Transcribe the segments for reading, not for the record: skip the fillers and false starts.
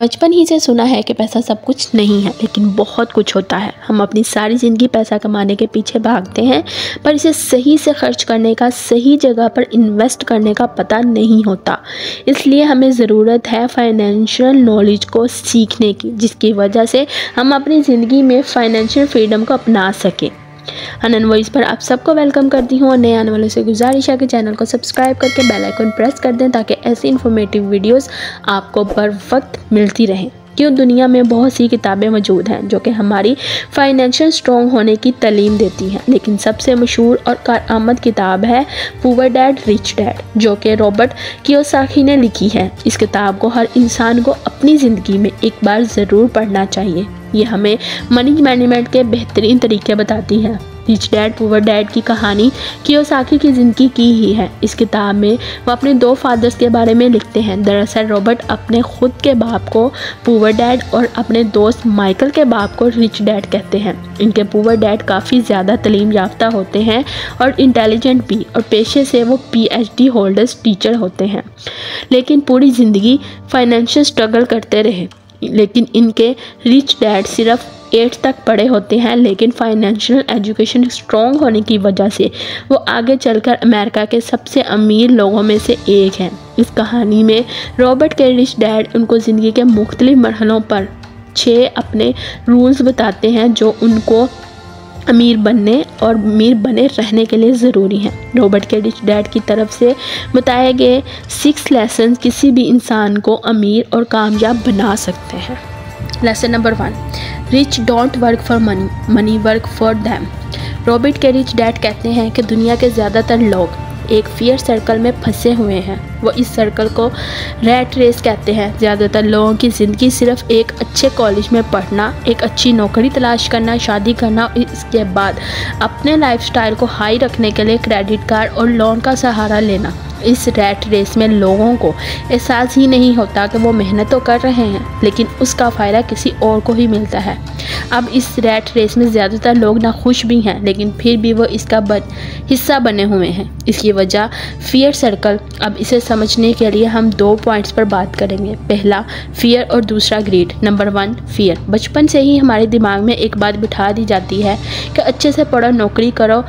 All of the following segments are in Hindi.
बचपन ही से सुना है कि पैसा सब कुछ नहीं है, लेकिन बहुत कुछ होता है। हम अपनी सारी ज़िंदगी पैसा कमाने के पीछे भागते हैं, पर इसे सही से खर्च करने का, सही जगह पर इन्वेस्ट करने का पता नहीं होता। इसलिए हमें ज़रूरत है फाइनेंशियल नॉलेज को सीखने की, जिसकी वजह से हम अपनी ज़िंदगी में फाइनेंशियल फ्रीडम को अपना सकें। हनन वॉइस पर आप सबको वेलकम करती हूँ और नए आने वालों से गुजारिश है कि चैनल को सब्सक्राइब करके बेल आइकन प्रेस कर दें, ताकि ऐसी इन्फॉर्मेटिव वीडियोस आपको बर वक्त मिलती रहें। क्यों दुनिया में बहुत सी किताबें मौजूद हैं जो कि हमारी फाइनेंशियल स्ट्रॉन्ग होने की तालीम देती हैं, लेकिन सबसे मशहूर और कारआमद किताब है पुअर डैड रिच डैड, जो कि रॉबर्ट कियोसाकी ने लिखी है। इस किताब को हर इंसान को अपनी ज़िंदगी में एक बार ज़रूर पढ़ना चाहिए। ये हमें मनी मैनेजमेंट के बेहतरीन तरीके बताती है। रिच डैड पुअर डैड की कहानी कियोसाकी की ज़िंदगी की ही है। इस किताब में वो अपने दो फादर्स के बारे में लिखते हैं। दरअसल रॉबर्ट अपने खुद के बाप को पुअर डैड और अपने दोस्त माइकल के बाप को रिच डैड कहते हैं। इनके पुअर डैड काफ़ी ज़्यादा तालीम याफ्ता होते हैं और इंटेलिजेंट भी, और पेशे से वो PhD होल्डर्स टीचर होते हैं, लेकिन पूरी ज़िंदगी फाइनेंशियल स्ट्रगल करते रहे। लेकिन इनके रिच डैड सिर्फ 8th तक पढ़े होते हैं, लेकिन फाइनेंशियल एजुकेशन स्ट्रॉन्ग होने की वजह से वो आगे चलकर अमेरिका के सबसे अमीर लोगों में से एक हैं। इस कहानी में रॉबर्ट के रिच डैड उनको ज़िंदगी के मुख्तलिफ मरहलों पर 6 अपने रूल्स बताते हैं जो उनको अमीर बनने और अमीर बने रहने के लिए ज़रूरी हैं। रॉबर्ट के रिच डैड की तरफ से बताए गए 6 लेसन किसी भी इंसान को अमीर और कामयाब बना सकते हैं। Lesson number 1, rich don't work for money, money work for them. Robert के रिच डैड कहते हैं कि दुनिया के ज़्यादातर लोग एक फियर सर्कल में फंसे हुए हैं। वो इस सर्कल को रैट रेस कहते हैं। ज़्यादातर लोगों की ज़िंदगी सिर्फ एक अच्छे कॉलेज में पढ़ना, एक अच्छी नौकरी तलाश करना, शादी करना और इसके बाद अपने लाइफस्टाइल को हाई रखने के लिए क्रेडिट कार्ड और लोन का सहारा लेना। इस रैट रेस में लोगों को एहसास ही नहीं होता कि वो मेहनत तो कर रहे हैं, लेकिन उसका फ़ायदा किसी और को ही मिलता है। अब इस रैट रेस में ज़्यादातर लोग नाखुश भी हैं, लेकिन फिर भी वो इसका हिस्सा बने हुए हैं। इसकी वजह फियर सर्कल। अब इसे समझने के लिए हम 2 पॉइंट्स पर बात करेंगे। पहला फियर और दूसरा ग्रीड। Number 1, fear. बचपन से ही हमारे दिमाग में एक बात बिठा दी जाती है कि अच्छे से पढ़ो, नौकरी करो,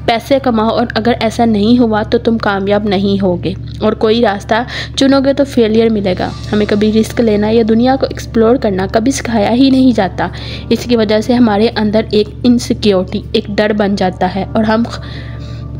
पैसे कमाओ, और अगर ऐसा नहीं हुआ तो तुम कामयाब नहीं होगे और कोई रास्ता चुनोगे तो फेलियर मिलेगा। हमें कभी रिस्क लेना या दुनिया को एक्सप्लोर करना कभी सिखाया ही नहीं जाता। इसकी वजह से हमारे अंदर एक इनसिक्योरिटी, एक डर बन जाता है और हम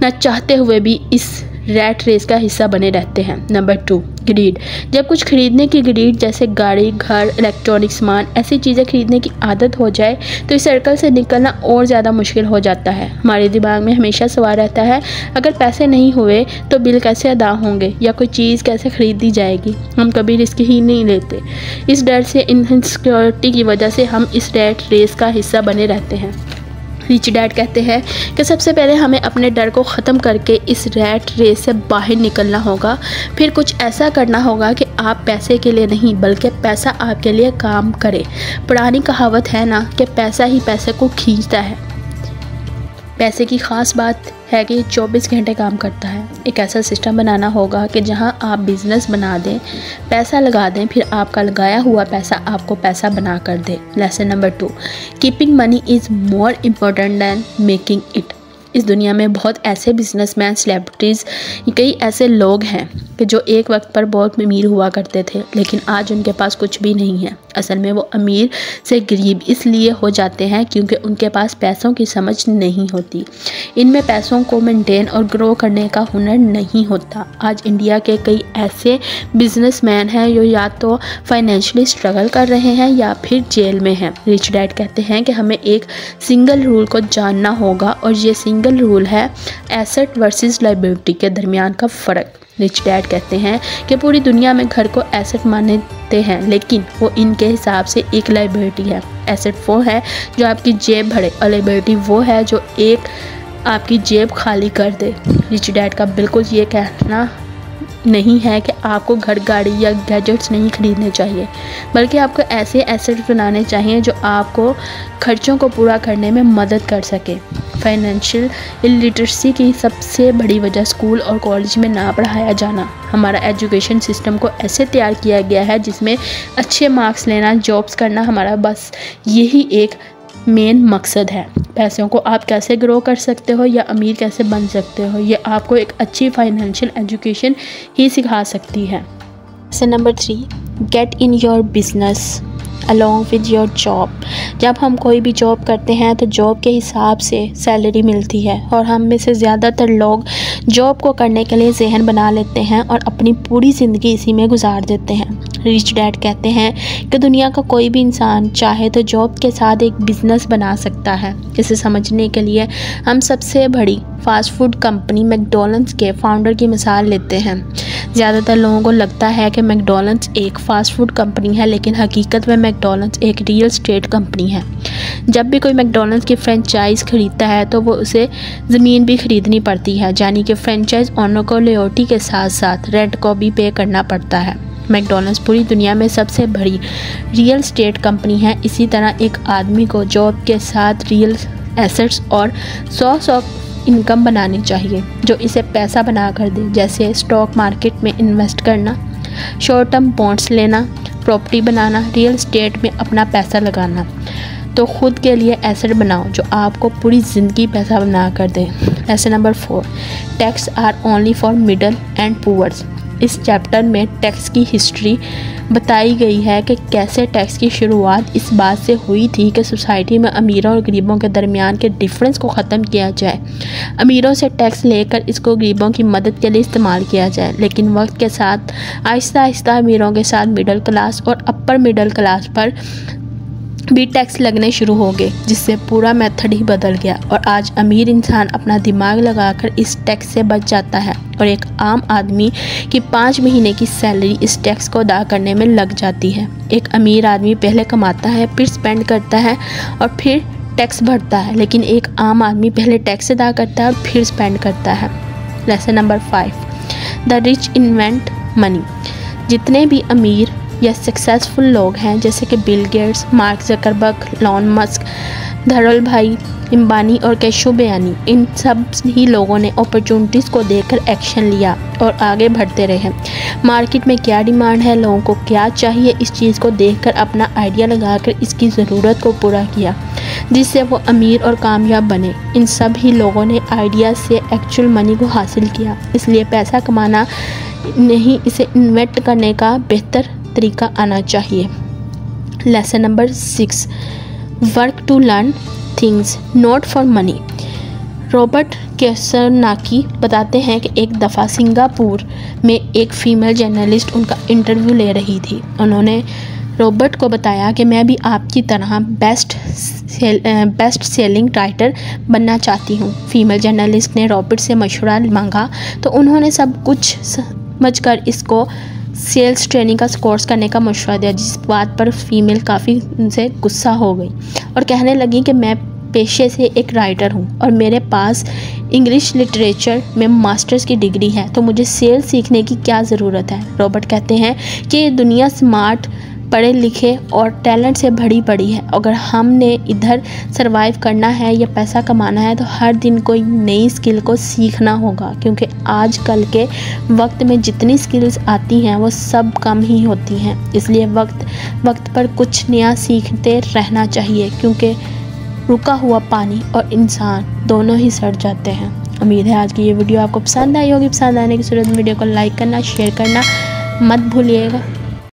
न चाहते हुए भी इस रैट रेस का हिस्सा बने रहते हैं। Number 2, greed. जब कुछ खरीदने की ग्रीड, जैसे गाड़ी, घर, इलेक्ट्रॉनिक सामान, ऐसी चीज़ें खरीदने की आदत हो जाए तो इस सर्कल से निकलना और ज़्यादा मुश्किल हो जाता है। हमारे दिमाग में हमेशा सवाल रहता है, अगर पैसे नहीं हुए तो बिल कैसे अदा होंगे या कोई चीज़ कैसे खरीदी जाएगी। हम कभी रिस्क ही नहीं लेते। इस डर से, इनसिक्योरिटी की वजह से हम इस रैट रेस का हिस्सा बने रहते हैं। रिच डैड कहते हैं कि सबसे पहले हमें अपने डर को ख़त्म करके इस रैट रेस से बाहर निकलना होगा। फिर कुछ ऐसा करना होगा कि आप पैसे के लिए नहीं, बल्कि पैसा आपके लिए काम करे। पुरानी कहावत है ना कि पैसा ही पैसे को खींचता है। पैसे की ख़ास बात है कि 24 घंटे काम करता है। एक ऐसा सिस्टम बनाना होगा कि जहां आप बिज़नेस बना दें, पैसा लगा दें, फिर आपका लगाया हुआ पैसा आपको पैसा बना कर दे। Lesson number 2, keeping money is more important than making it. इस दुनिया में बहुत ऐसे बिजनेसमैन, सेलिब्रिटीज़, कई ऐसे लोग हैं कि जो एक वक्त पर बहुत अमीर हुआ करते थे, लेकिन आज उनके पास कुछ भी नहीं है। असल में वो अमीर से गरीब इसलिए हो जाते हैं क्योंकि उनके पास पैसों की समझ नहीं होती। इनमें पैसों को मेंटेन और ग्रो करने का हुनर नहीं होता। आज इंडिया के कई ऐसे बिजनेसमैन हैं जो या तो फाइनेंशियली स्ट्रगल कर रहे हैं या फिर जेल में हैं। रिच डैड कहते हैं कि हमें एक सिंगल रूल को जानना होगा, और ये सिंगल रूल है एसेट वर्सेस लायबिलिटी के दरमियान का फ़र्क। रिच डैड कहते हैं कि पूरी दुनिया में घर को एसेट मानते हैं, लेकिन वो इनके हिसाब से एक लायबिलिटी है। एसेट वो है जो आपकी जेब भरे, और लायबिलिटी वो है जो एक आपकी जेब खाली कर दे। रिच डैड का बिल्कुल ये कहना नहीं है कि आपको घर, गाड़ी या गैजेट्स नहीं खरीदने चाहिए, बल्कि आपको ऐसे एसेट बनाने चाहिए जो आपको खर्चों को पूरा करने में मदद कर सके। फाइनेंशियल इलिटरेसी की सबसे बड़ी वजह स्कूल और कॉलेज में ना पढ़ाया जाना। हमारा एजुकेशन सिस्टम को ऐसे तैयार किया गया है जिसमें अच्छे मार्क्स लेना, जॉब्स करना, हमारा बस यही एक मेन मकसद है। पैसों को आप कैसे ग्रो कर सकते हो या अमीर कैसे बन सकते हो, ये आपको एक अच्छी फाइनेंशियल एजुकेशन ही सिखा सकती है। Lesson number 3, get in your business along with your job. जब हम कोई भी जॉब करते हैं तो जॉब के हिसाब से सैलरी मिलती है और हम में से ज़्यादातर लोग जॉब को करने के लिए ज़हन बना लेते हैं और अपनी पूरी ज़िंदगी इसी में गुजार देते हैं। रिच डैड कहते हैं कि दुनिया का कोई भी इंसान चाहे तो जॉब के साथ एक बिज़नेस बना सकता है। इसे समझने के लिए हम सबसे बड़ी फास्ट फूड कंपनी मैकडॉनल्ड्स के फाउंडर की मिसाल लेते हैं। ज़्यादातर लोगों को लगता है कि मैकडॉनल्ड्स एक फ़ास्ट फूड कंपनी है, लेकिन हकीकत में मैकडॉनल्ड्स एक रियल एस्टेट कंपनी है। जब भी कोई मैकडॉनल्ड्स की फ्रेंचाइज़ ख़रीदता है तो वो उसे ज़मीन भी ख़रीदनी पड़ती है, यानी कि फ्रेंचाइज ओनर को लॉयल्टी के साथ साथ रेंट को भी पे करना पड़ता है। मैकडॉनल्ड्स पूरी दुनिया में सबसे बड़ी रियल एस्टेट कंपनी है। इसी तरह एक आदमी को जॉब के साथ रियल एसेट्स और सोर्स ऑफ इनकम बनानी चाहिए जो इसे पैसा बना कर दे, जैसे स्टॉक मार्केट में इन्वेस्ट करना, शॉर्ट टर्म बॉन्ड्स लेना, प्रॉपर्टी बनाना, रियल एस्टेट में अपना पैसा लगाना। तो खुद के लिए एसेट बनाओ जो आपको पूरी ज़िंदगी पैसा बना कर दे। Lesson number 4, tax are only for middle and poors. इस चैप्टर में टैक्स की हिस्ट्री बताई गई है कि कैसे टैक्स की शुरुआत इस बात से हुई थी कि सोसाइटी में अमीरों और गरीबों के दरमियान के डिफरेंस को ख़त्म किया जाए। अमीरों से टैक्स लेकर इसको गरीबों की मदद के लिए इस्तेमाल किया जाए, लेकिन वक्त के साथ आहिस्ता आहिस्ता अमीरों के साथ मिडिल क्लास और अपर मिडिल क्लास पर भी टैक्स लगने शुरू हो गए, जिससे पूरा मेथड ही बदल गया और आज अमीर इंसान अपना दिमाग लगाकर इस टैक्स से बच जाता है और एक आम आदमी की 5 महीने की सैलरी इस टैक्स को अदा करने में लग जाती है। एक अमीर आदमी पहले कमाता है, फिर स्पेंड करता है और फिर टैक्स भरता है, लेकिन एक आम आदमी पहले टैक्स अदा करता है और फिर स्पेंड करता है। Lesson number 5, the rich invent money. जितने भी अमीर या सक्सेसफुल लोग हैं जैसे कि Bill Gates, mark Zuckerberg, Elon Musk, धरल भाई अंबानी और केशव बयानी, इन सब ही लोगों ने अपॉर्चुनिटीज़ को देखकर एक्शन लिया और आगे बढ़ते रहे। मार्केट में क्या डिमांड है, लोगों को क्या चाहिए, इस चीज़ को देखकर अपना आइडिया लगाकर इसकी ज़रूरत को पूरा किया, जिससे वो अमीर और कामयाब बने। इन सब ही लोगों ने आइडिया से एक्चुअल मनी को हासिल किया। इसलिए पैसा कमाना नहीं, इसे इन्वेस्ट करने का बेहतर तरीका आना चाहिए। Lesson number 6, work to learn things not for money. Robert Kiyosaki बताते हैं कि एक दफ़ा सिंगापुर में एक फ़ीमेल जर्नलिस्ट उनका इंटरव्यू ले रही थी। उन्होंने रॉबर्ट को बताया कि मैं भी आपकी तरह बेस्ट सेलिंग राइटर बनना चाहती हूँ। फीमेल जर्नलिस्ट ने रॉबर्ट से मशवरा मांगा तो उन्होंने सब कुछ समझकर इसको सेल्स ट्रेनिंग का कोर्स करने का मशवरा दिया, जिस बात पर फीमेल काफ़ी उनसे गुस्सा हो गई और कहने लगी कि मैं पेशे से एक राइटर हूँ और मेरे पास इंग्लिश लिटरेचर में मास्टर्स की डिग्री है, तो मुझे सेल्स सीखने की क्या ज़रूरत है। रॉबर्ट कहते हैं कि ये दुनिया स्मार्ट, पढ़े लिखे और टैलेंट से भरी पड़ी है। अगर हमने इधर सरवाइव करना है या पैसा कमाना है तो हर दिन कोई नई स्किल को सीखना होगा, क्योंकि आजकल के वक्त में जितनी स्किल्स आती हैं वो सब कम ही होती हैं। इसलिए वक्त पर कुछ नया सीखते रहना चाहिए, क्योंकि रुका हुआ पानी और इंसान दोनों ही सड़ जाते हैं। उम्मीद है आज की ये वीडियो आपको पसंद आई होगी। पसंद आने की सूरत में वीडियो को लाइक करना, शेयर करना मत भूलिएगा।